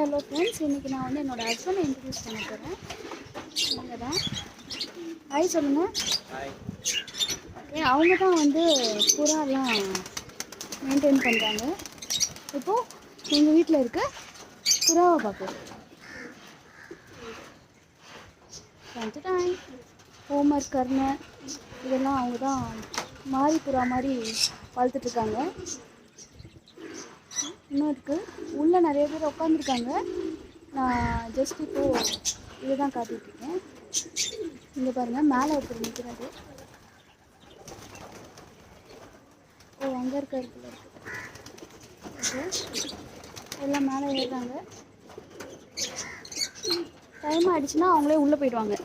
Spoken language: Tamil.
ஹலோ ஃப்ரெண்ட்ஸ், இன்றைக்கி நான் வந்து என்னோடய ஹஸ்பண்டை இன்ட்ரடியூஸ் பண்ண போகிறேன். நீங்கள் தான் ஹாய் சொல்லுங்கள். ஓகே, அவங்க தான் வந்து புறாலாம் மெயின்டைன் பண்ணுறாங்க. இப்போது எங்கள் வீட்டில் இருக்க புறாவை பார்க்கலாம். டைம் ஹோம்ஒர்க் கர்ணை இதெல்லாம் அவங்க தான் மாறி புறா மாதிரி வளர்த்துட்ருக்காங்க. இன்னும் இருக்குது, உள்ளே நிறைய பேர் உட்காந்துருக்காங்க. நான் ஜஸ்ட் இப்போது இதை தான் காட்டிகிட்ருக்கேன். இங்கே பாருங்கள், மேலே ஒருத்தர் நிற்கிறாரு. ஓ, அங்கே இருக்கிறதுல இருக்குது. ஓகே, எல்லாம் மேலே ஏறுறாங்க. டைம் ஆகிடுச்சுன்னா அவங்களே உள்ளே போயிடுவாங்க.